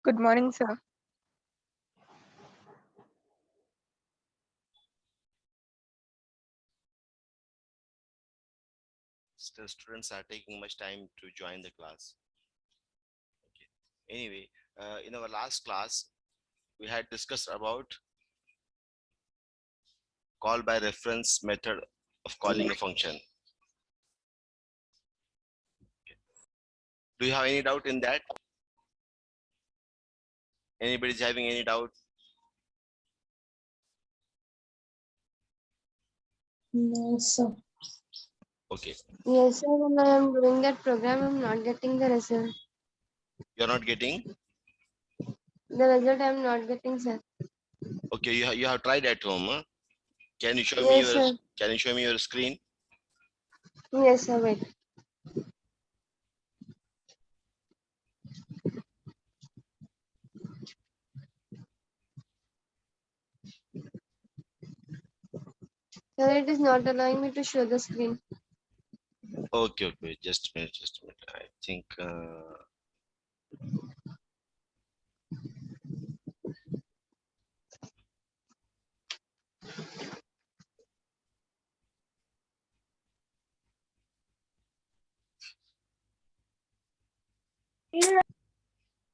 Good morning, sir. Still, students are taking much time to join the class. Okay. Anyway, in our last class, we had discussed about call by reference method of calling a function. Do you have any doubt in that? Anybody's having any doubt? No, sir. Okay. Yes, sir. When I am doing that program, I'm not getting the result. You're not getting? The result I'm not getting, sir. Okay, you have tried at home. Huh? Can you show me Yes, your sir. screen? Yes, sir. Wait. Sir, it is not allowing me to show the screen. Okay, just a minute, I think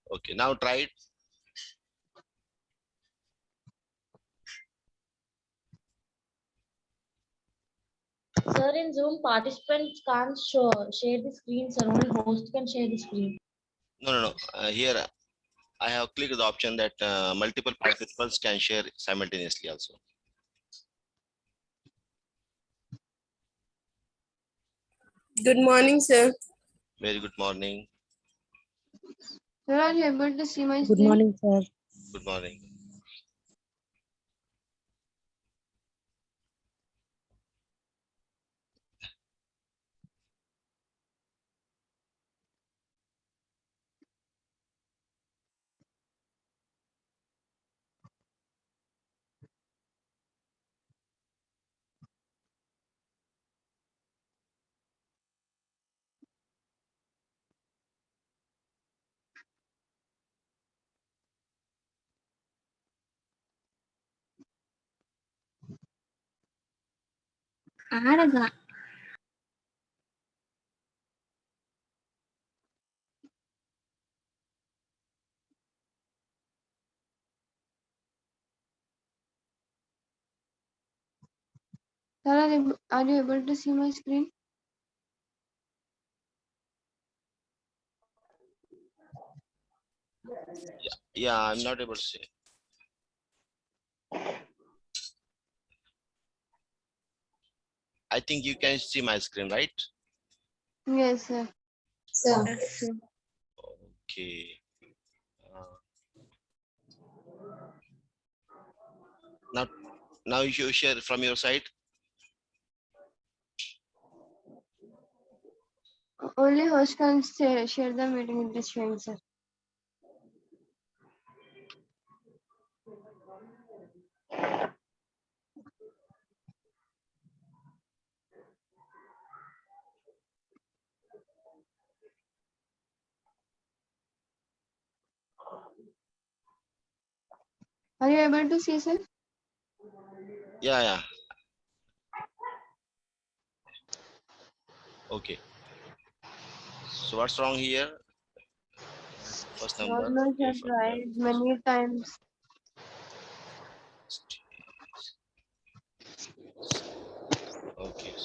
okay, now try it. Sir, in Zoom, participants can't share the screen, sir. Only host can share the screen. No. Here I have clicked the option that multiple participants can share simultaneously also. Good morning, sir. Very good morning. Sir, are you able to see my Good screen? morning, sir. Good morning. Sir, are you able to see my screen? Yeah, I'm not able to see. I think you can see my screen, right? Yes, sir. Sir. Yes, sir. Okay. Now you share from your side. Only host can share the meeting with the showing, sir. Are you able to see, sir? Yeah. Okay. So what's wrong here? First number. No, Okay, sir. Tried many times. Okay.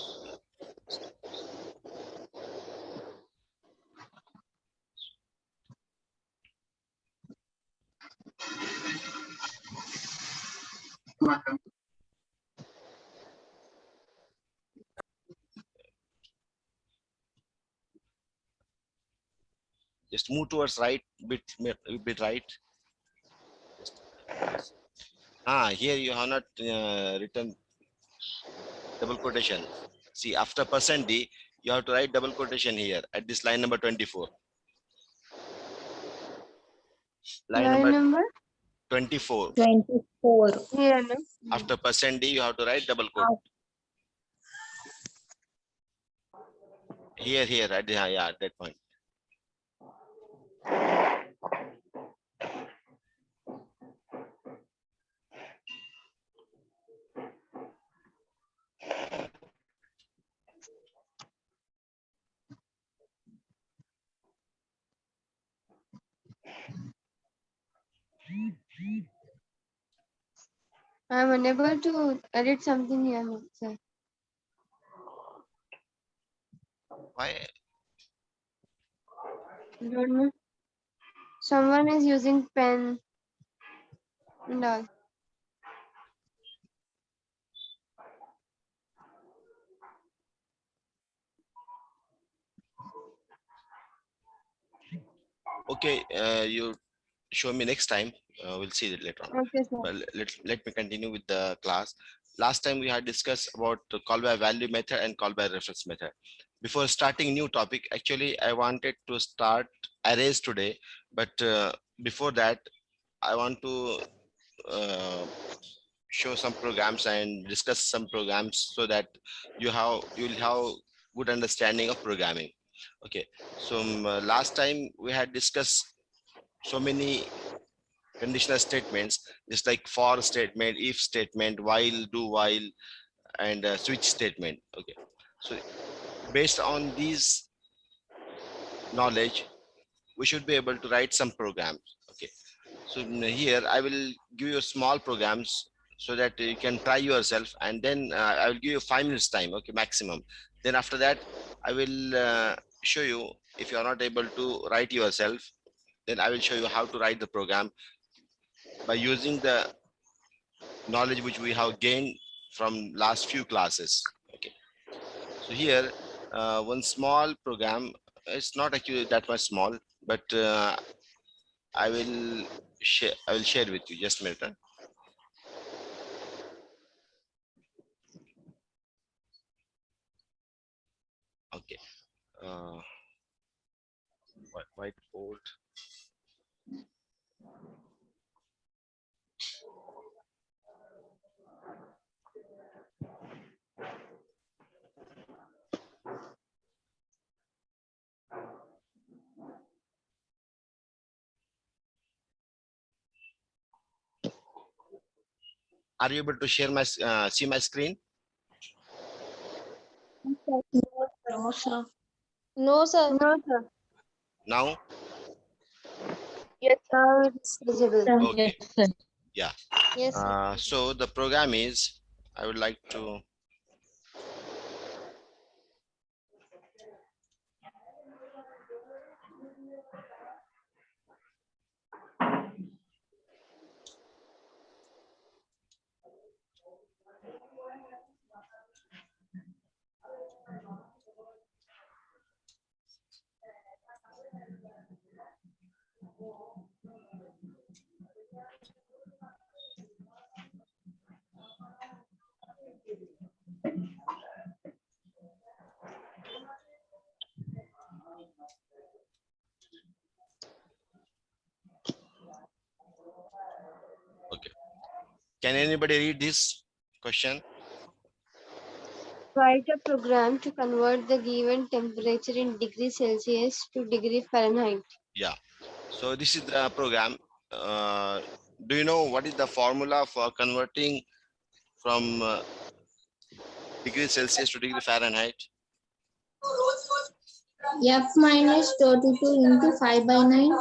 Just move towards right, bit right. Here you have not written double quotation. See, after %d, you have to write double quotation here at this line number 24. Line number 24. 24. Yeah, no? After %d, you have to write double quote. Here, at that point. I'm unable to edit something here, no, sir. Why? I don't know. Someone is using pen and all. Okay, you show me next time. We'll see it later on. Okay, sir. But let me continue with the class. Last time we had discussed about the call by value method and call by reference method. Before starting new topic, actually I wanted to start arrays today, but before that I want to show some programs and discuss some programs so that you'll have good understanding of programming. Okay, so last time we had discussed so many conditional statements, just like for statement, if statement, while, do while, and switch statement. Okay, so based on these knowledge, we should be able to write some programs. Okay, so here I will give you small programs so that you can try yourself, and then I will give you 5 minutes time, okay, maximum. Then after that, I will show you. If you are not able to write yourself, then I will show you how to write the program by using the knowledge which we have gained from last few classes. Okay, so here one small program. It's not actually that much small, but I will share with you. Just a minute. Huh? Okay. Whiteboard. Are you able to share my see my screen No, sir. No, sir. No, sir. now? Now it's visible. Okay. Yes, sir. Yeah. Yes, sir. So the program is, I would like to. Okay. Can anybody read this question? Write a program to convert the given temperature in degrees Celsius to degree Fahrenheit. Yeah. So this is the program. Do you know what is the formula for converting from degree Celsius to degree Fahrenheit? F minus 32 into 5/9.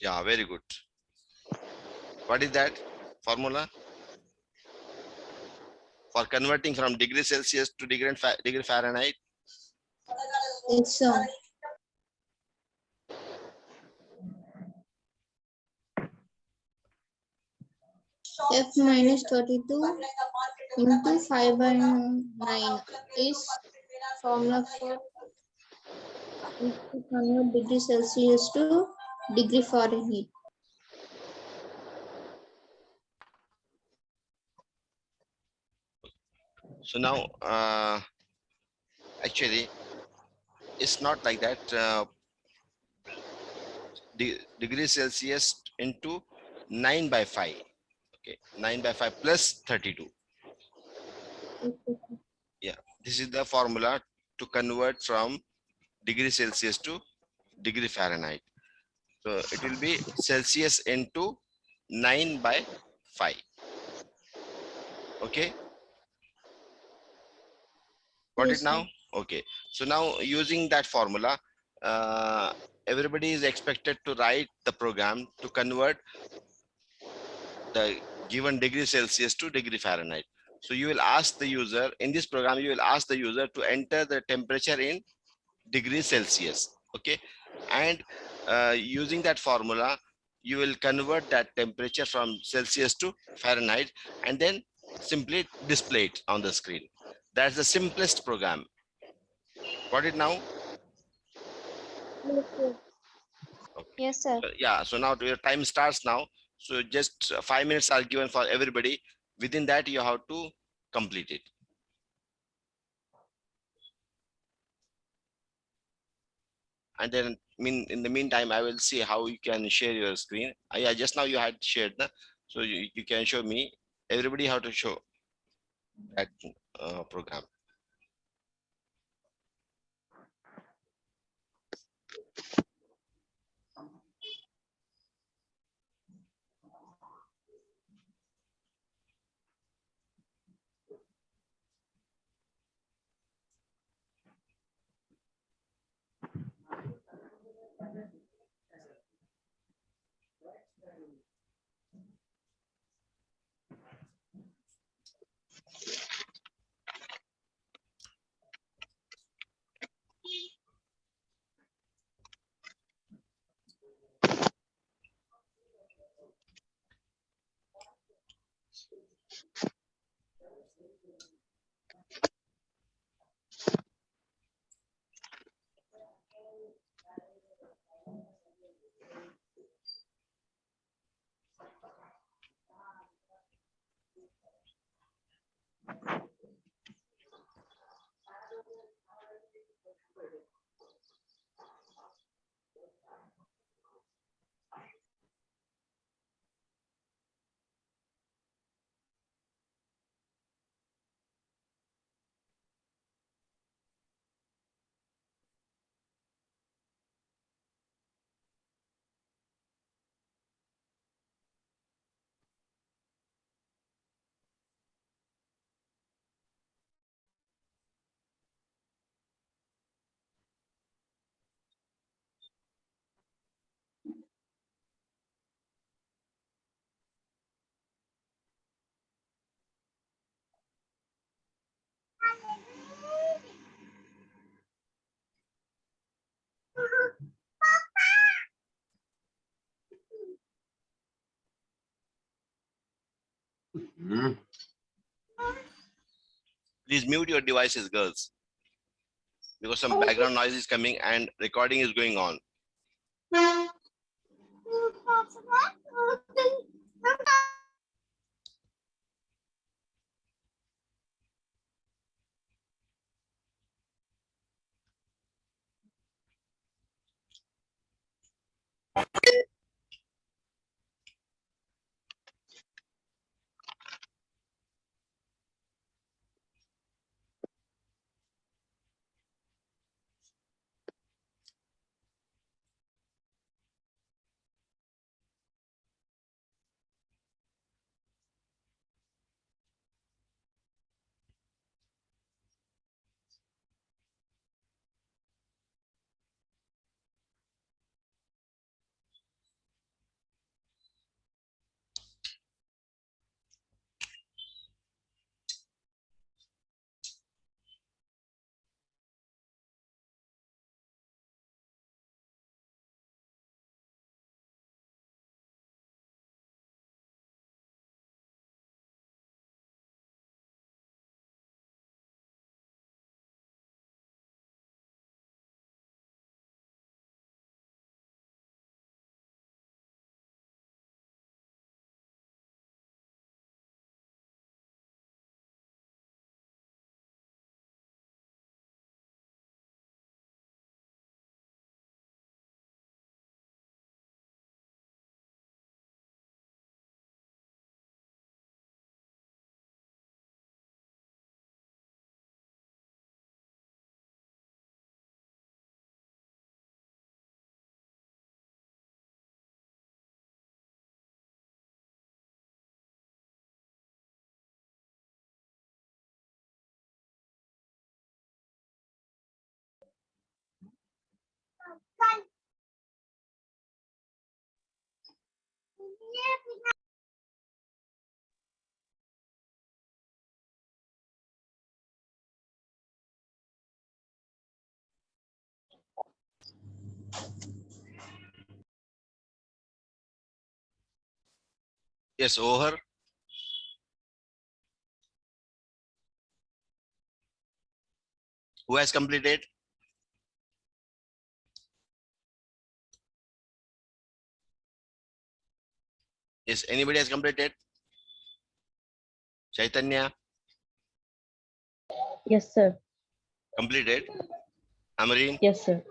Yeah, very good. What is that formula for converting from degree Celsius to degree Fahrenheit? Yes, sir. F minus 32 into 5/9 is formula for to convert degree Celsius to degree Fahrenheit. So now, actually, it's not like that. Degree Celsius into 9/5. Okay, 9/5 plus 32. Yeah, this is the formula to convert from degree Celsius to degree Fahrenheit. So it will be Celsius into 9/5. Okay, got Yes, it now? sir. Okay, so now using that formula, everybody is expected to write the program to convert the given degree Celsius to degree Fahrenheit. So you will ask the user in this program, you will ask the user to enter the temperature in degrees Celsius. Okay. And using that formula, you will convert that temperature from Celsius to Fahrenheit and then simply display it on the screen. That's the simplest program. Got it now? Yes, sir. Yeah, so now your time starts now. So just 5 minutes are given for everybody. Within that, you have to complete it. And then in the meantime, I will see how you can share your screen. Yeah, just now you had shared, so you can show me. Everybody how to show that program. Please mute your devices, girls, because some background noise is coming and recording is going on. Yes, over. Who has completed? Yes, anybody has completed? Chaitanya Yes, sir. completed. Amarin, Yes, sir.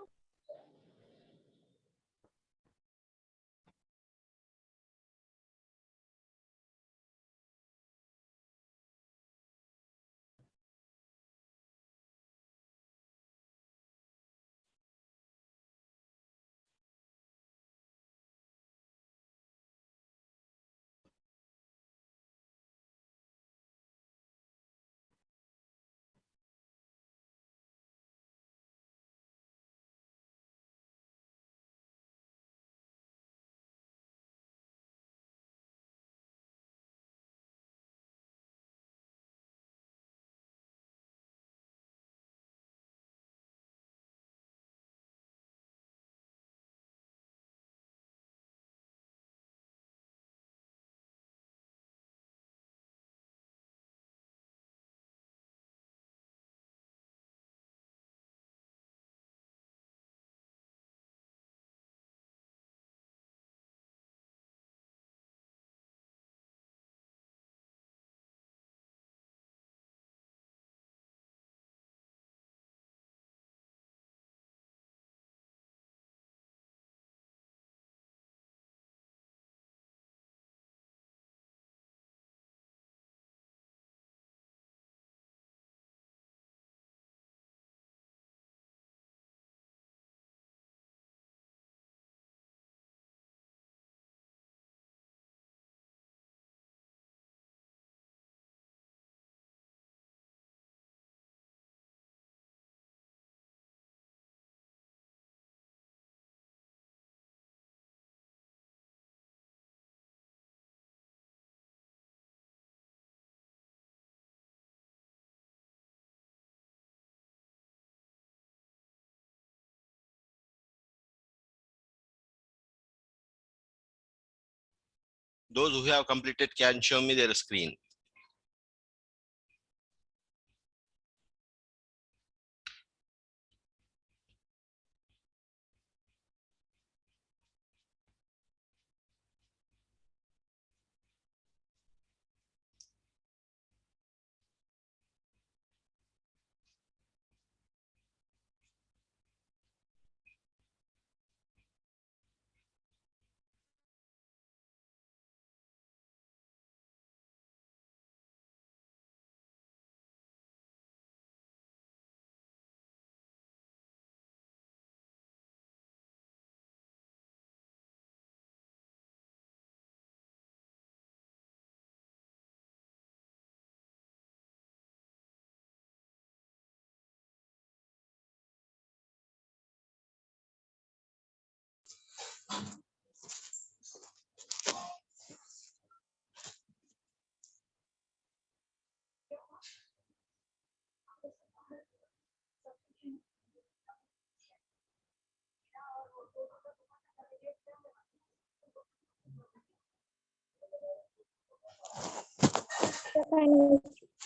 those who have completed can show me their screen.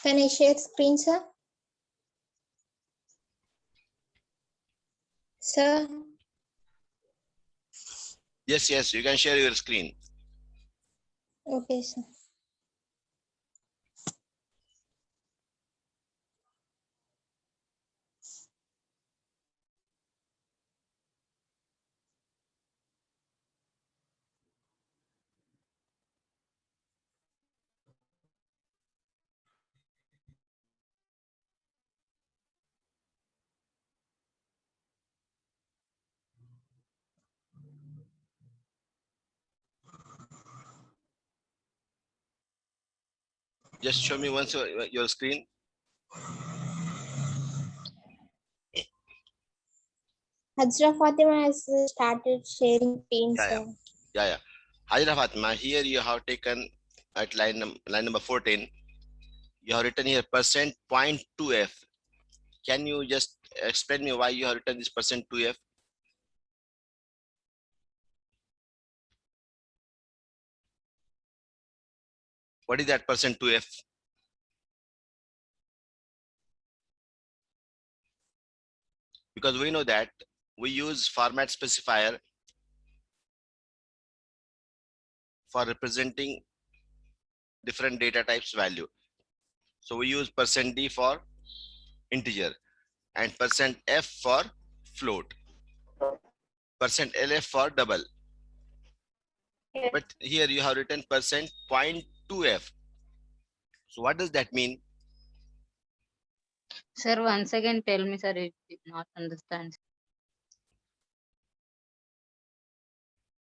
Can I share screen, sir? Sir, Yes, yes, you can share your screen. okay, sir. Just show me once your screen. Hajra Fatima has started sharing screen, Yeah, sir. yeah. Hajra Fatima, here you have taken at line number 14, you have written here percent point 2f. Can you just explain me why you have written this percent 2f? What is that %2f? Because we know that we use format specifier for representing different data types value. So we use %d for integer and %f for float, %lf for double. Yes. But here you have written %.2f. So what does that mean? Sir, once again tell me, sir, I did not understand.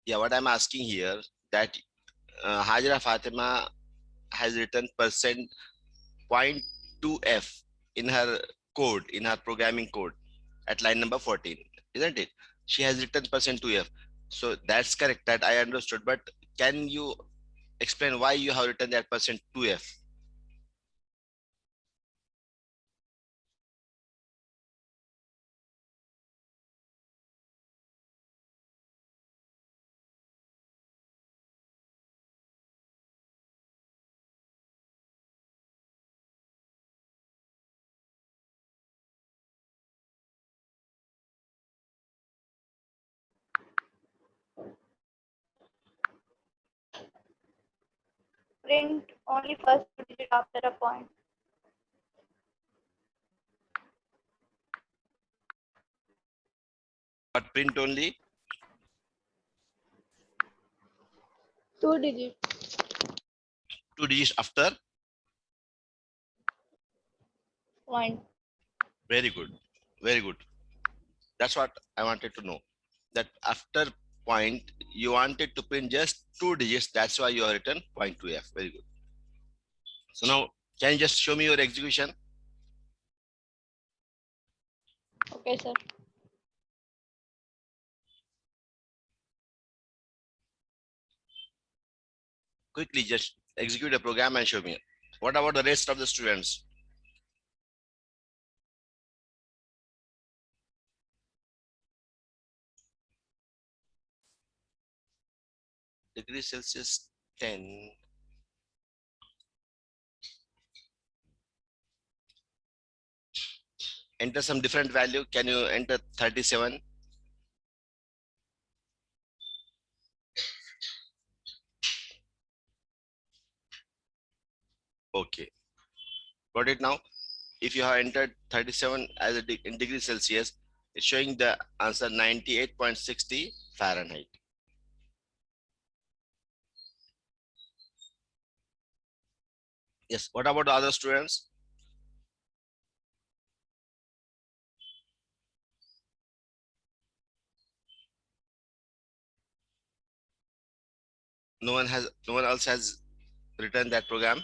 Yeah, what I'm asking here that Hajra Fatima has written %.2f in her code, in her programming code at line number 14, isn't it? She has written %2f. So that's correct, that I understood. But can you explain why you have written that %2f? Print only first digit after a point. But print only 2 digits. 2 digits after. Point. Very good, very good. That's what I wanted to know. That after point you wanted to print just 2 digits. That's why you have written .2f. Very good. So now can you just show me your execution? Okay, sir. Quickly just execute a program and show me. What about the rest of the students? Degree Celsius 10. Enter some different value. Can you enter 37? Okay. Got it now? If you have entered 37 as in degree Celsius, it's showing the answer 98.60 Fahrenheit. Yes. What about the other students? No one else has written that program.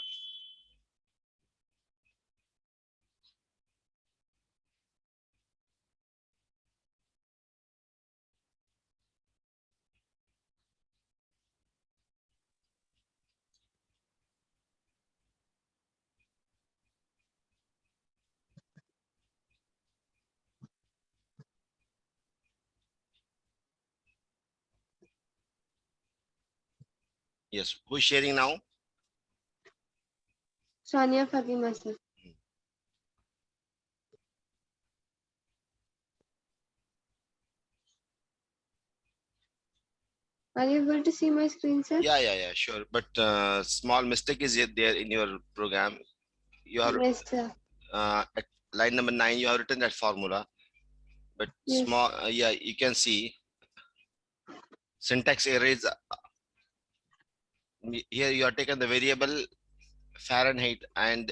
Yes. Who is sharing now? Sania Fatima, sir. Are you able to see my screen, sir? Yeah, sure. But small mistake is there in your program. You have Yes, sir. at line number 9, you have written that formula. But Yes. small, yeah, you can see syntax error is here. You have taken the variable Fahrenheit and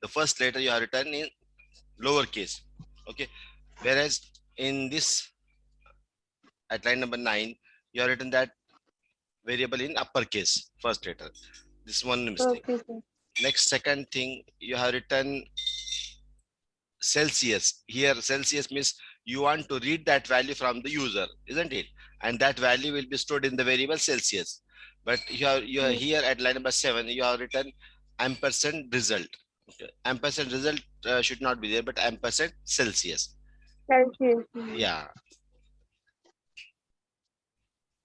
the first letter you have written in lowercase. Okay. Whereas in this at line number 9, you have written that variable in uppercase, first letter. This one mistake. Okay, sir. Next, second thing, you have written Celsius. Here, Celsius means you want to read that value from the user, isn't it? And that value will be stored in the variable Celsius. But you are Yes. here at line number 7, you have written ampersand result. Okay. Ampersand result should not be there, but ampersand Celsius. Celsius. Yeah.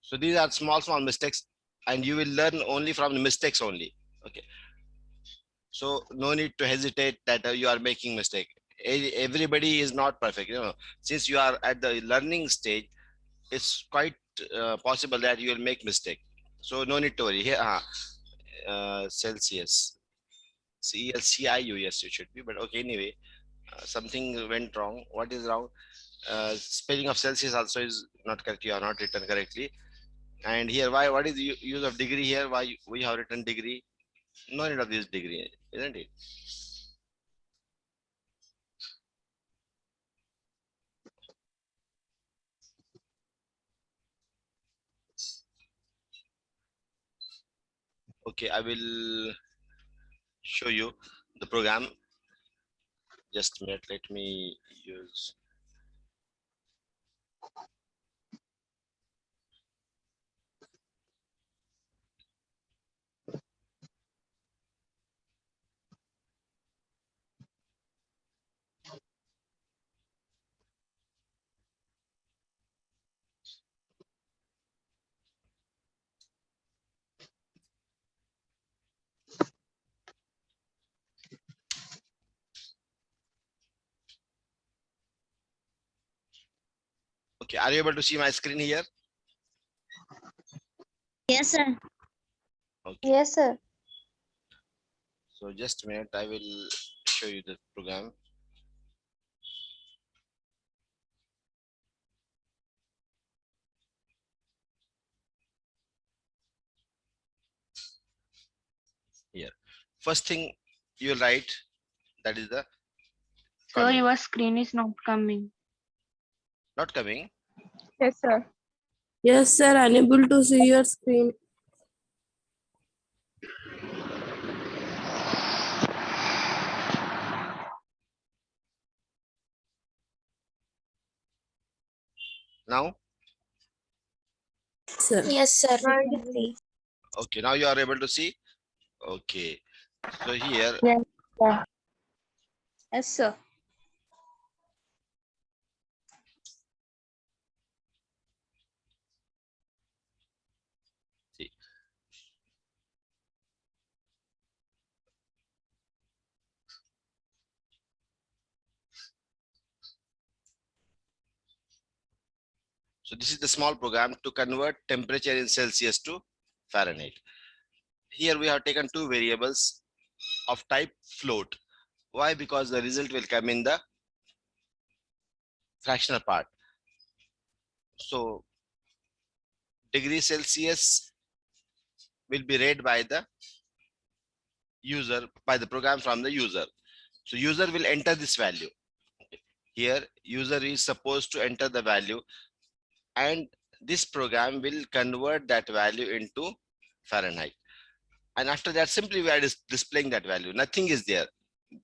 So these are small mistakes, and you will learn only from the mistakes only. Okay. So no need to hesitate that you are making mistake. Everybody is not perfect. Since you are at the learning stage, it's quite possible that you will make mistake. So no need to worry. Here, Celsius, CLCIUS it should be, but okay, anyway, something went wrong. What is wrong? Spelling of Celsius also is not correct. You are not written correctly. And here, why? What is the use of degree here? Why we have written degree? No need of this degree, isn't it? Okay, I will show you the program. Just a minute. Let me use. Okay, are you able to see my screen here? Yes, sir. Okay. Yes, sir. So just a minute, I will show you the program. Here, first thing you will write, that is the Sir, comment. your screen is not coming. Not coming. Yes, sir. Yes, sir. Unable to see your screen. Now, Sir. Yes, sir. okay, now you are able to see. Okay, so here, Yes, sir. see, so this is the small program to convert temperature in Celsius to Fahrenheit. Here we have taken two variables of type float. Why? Because the result will come in the fractional part. So degree Celsius will be read by the user, by the program from the user. So user will enter this value. Here user is supposed to enter the value, and this program will convert that value into Fahrenheit. And after that, simply we are displaying that value. Nothing is there.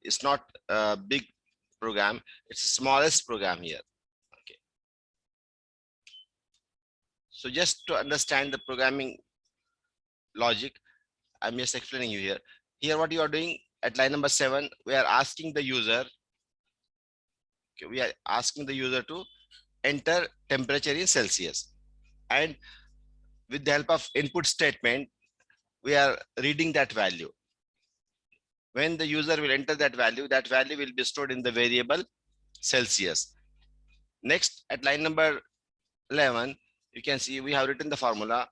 It's not a big program. It's the smallest program here. Okay. So just to understand the programming logic, I'm just explaining you here. Here, what you are doing at line number 7, we are asking the user. Okay, we are asking the user to enter temperature in Celsius, and with the help of input statement, we are reading that value. When the user will enter that value will be stored in the variable Celsius. Next, at line number 11, you can see we have written the formula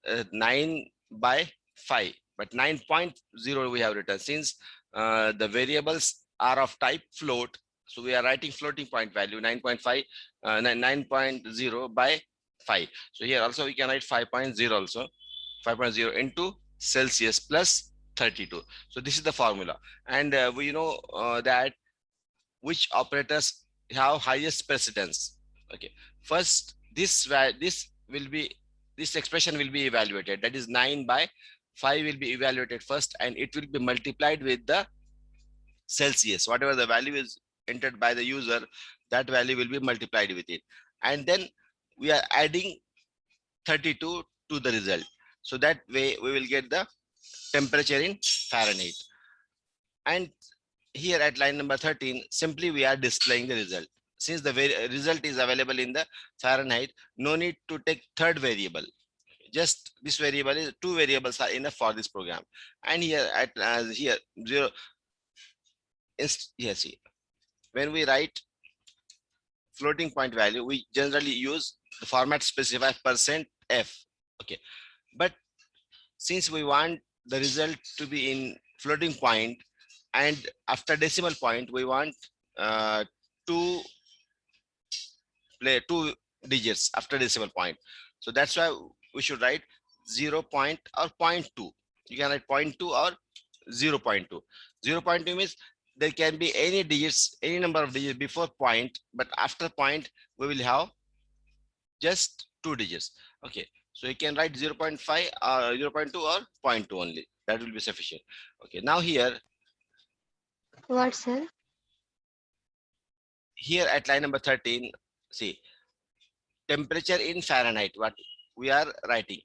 9/5, but 9.0 we have written. Since the variables are of type float, so we are writing floating point value 9.5, 9.0 by 5. So here also we can write 5.0 also, 5.0 into Celsius plus 32. So this is the formula, and we know that which operators have highest precedence. Okay, first this expression will be evaluated. That is 9/5 will be evaluated first, and it will be multiplied with the Celsius. Whatever the value is entered by the user, that value will be multiplied with it, and then we are adding 32 to the result. So that way we will get the temperature in Fahrenheit. And here at line number 13, simply we are displaying the result. Since the result is available in the Fahrenheit, no need to take third variable. just this variable is two variables are enough for this program. And here at here 0 here see, when we write floating point value, we generally use the format specify %f. Okay, but since we want the result to be in floating point, and after decimal point we want two digits after decimal point, so that's why we should write 0 point or 0.2. You can write 0.2 or 0.2. 0.2 means there can be any digits, any number of digits before point, but after point we will have just two digits. Okay, so you can write 0.5 or 0.2 or 0.2 only. That will be sufficient. Okay, now here What, sir? here at line number 13, see, temperature in Fahrenheit, what we are writing.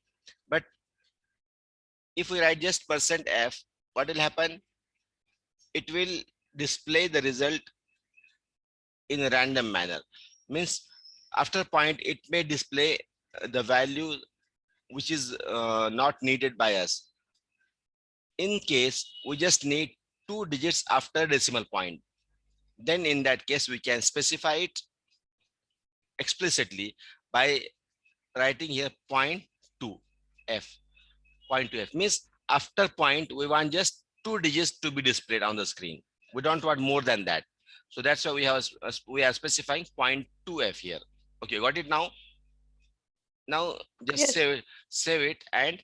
But if we write just %f, what will happen? It will display the result in a random manner. Means after point, it may display the value which is not needed by us. In case we just need two digits after decimal point, then in that case we can specify it explicitly by writing here 0.2f. 0.2f means after point we want just two digits to be displayed on the screen. We don't want more than that. So that's why we are specifying 0.2f here. Okay, got it now? Now just Yes. save it and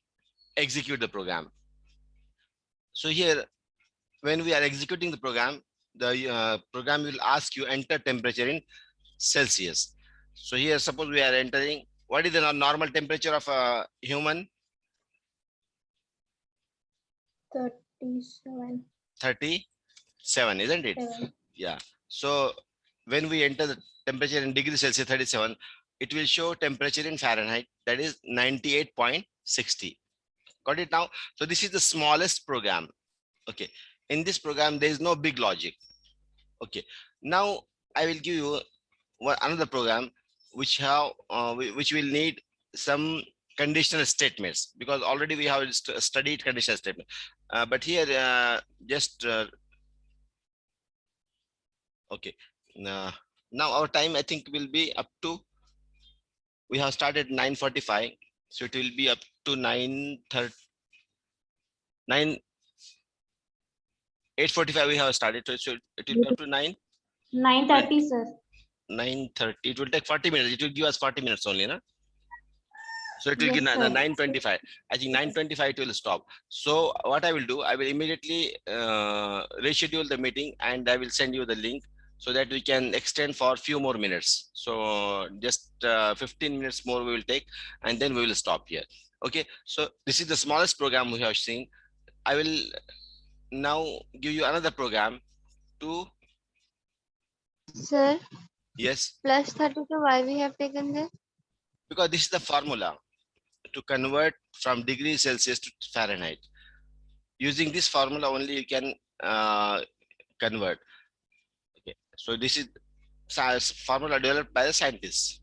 execute the program. So here, when we are executing the program program will ask you enter temperature in Celsius. So here, suppose we are entering, what is the normal temperature of a human? 37. 37, isn't it? 7. Yeah. So when we enter the temperature in degrees Celsius 37, it will show temperature in Fahrenheit, that is 98.60. Got it now? So this is the smallest program. Okay. In this program, there is no big logic. Okay. Now I will give you another program which will need some conditional statements, because already we have studied conditional statement. But here okay. Now our time I think will be up to, we have started 9:45, so it will be up to 9:30. 8:45 we have started, so it will be up to 9:30, sir. 9:30. It will take 40 minutes. It will give us 40 minutes only, no? So it will Yes, give sir. 9:25. I think 9:25 it will stop. So what I will do, I will immediately reschedule the meeting and I will send you the link so that we can extend for a few more minutes. So just 15 minutes more we will take, and then we will stop here. Okay. So this is the smallest program we have seen. I will now give you another program to, Sir, yes, plus 32, why we have taken this? because this is the formula to convert from degrees Celsius to Fahrenheit. Using this formula only you can convert. Okay, so this is formula developed by the scientists.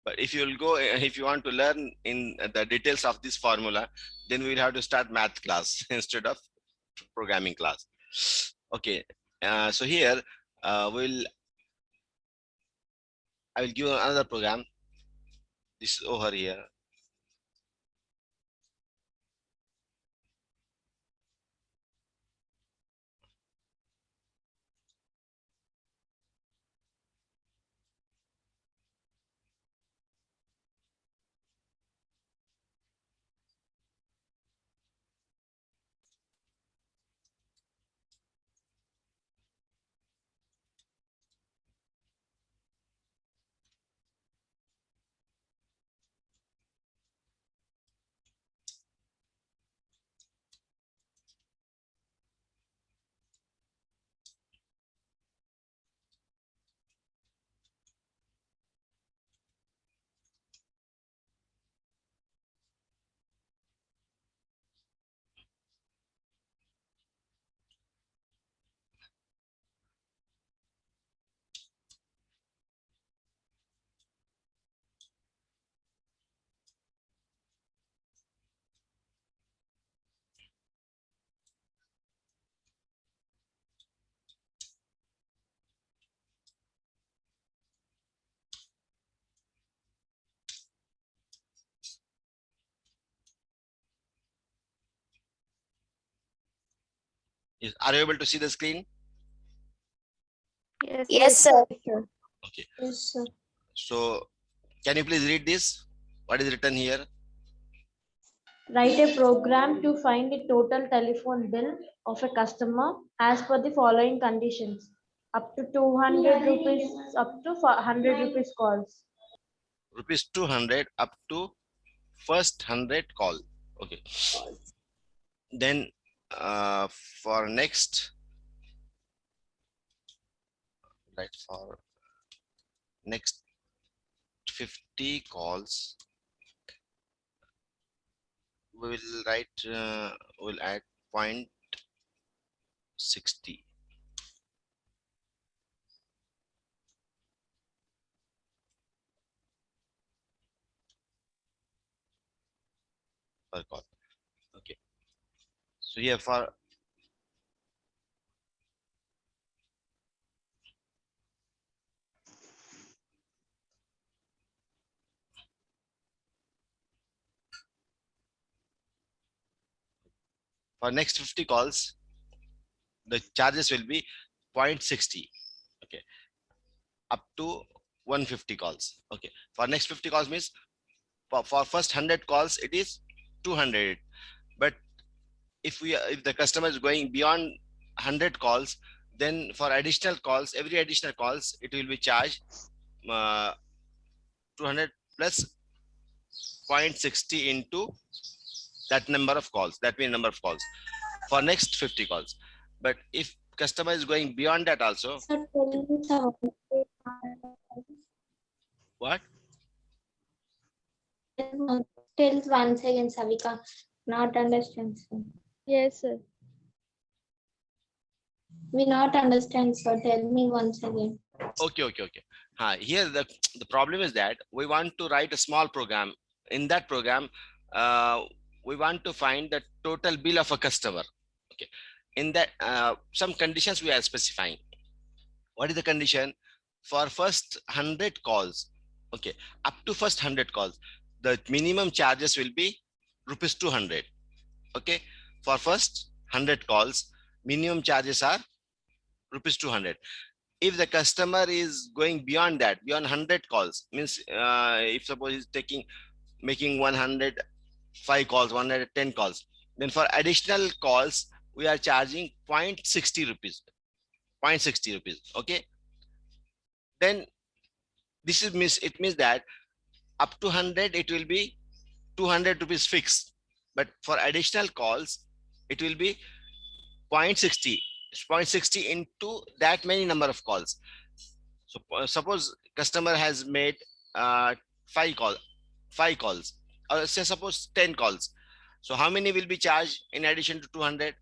But if you will go, if you want to learn in the details of this formula, then we will have to start math class instead of programming class. Okay, so here I will give you another program. This is over here. Are you able to see the screen? Yes, sir. Okay. Yes, sir. So can you please read this? What is written here? Write a program to find the total telephone bill of a customer as per the following conditions. Up to 200 rupees, up to 100 rupees calls. Rupees 200 up to first 100 call. Okay. Then for next, right, for next 50 calls, we will write, we'll add 0.60. Per call. Okay. So here for next 50 calls, the charges will be 0.60. Okay. Up to 150 calls. Okay. For next 50 calls means for first 100 calls, it is 200. But if the customer is going beyond 100 calls, then for additional calls, every additional calls, it will be charged 200 plus 0.60 into that number of calls. That means number of calls for next 50 calls. But if customer is going beyond that also, Sir, tell me some. what? Tell once again, Savika. Not understand, sir. Yes, sir. We not understand, sir. Tell me once again. Okay. Here the problem is that we want to write a small program. In that program, we want to find the total bill of a customer. Okay. In that, some conditions we are specifying. What is the condition? For first 100 calls, okay, up to first 100 calls, the minimum charges will be rupees 200. Okay. For first 100 calls, minimum charges are rupees 200. If the customer is going beyond that, beyond 100 calls, means if suppose he's making 105 calls, 110 calls, then for additional calls we are charging 0.60 rupees. 0.60 rupees. Okay. Then this is it means that up to 100 it will be 200 rupees fixed, but for additional calls it will be 0.60. 0.60 into that many number of calls. So suppose customer has made 5 calls, or say suppose 10 calls. So how many will be charged in addition to 200?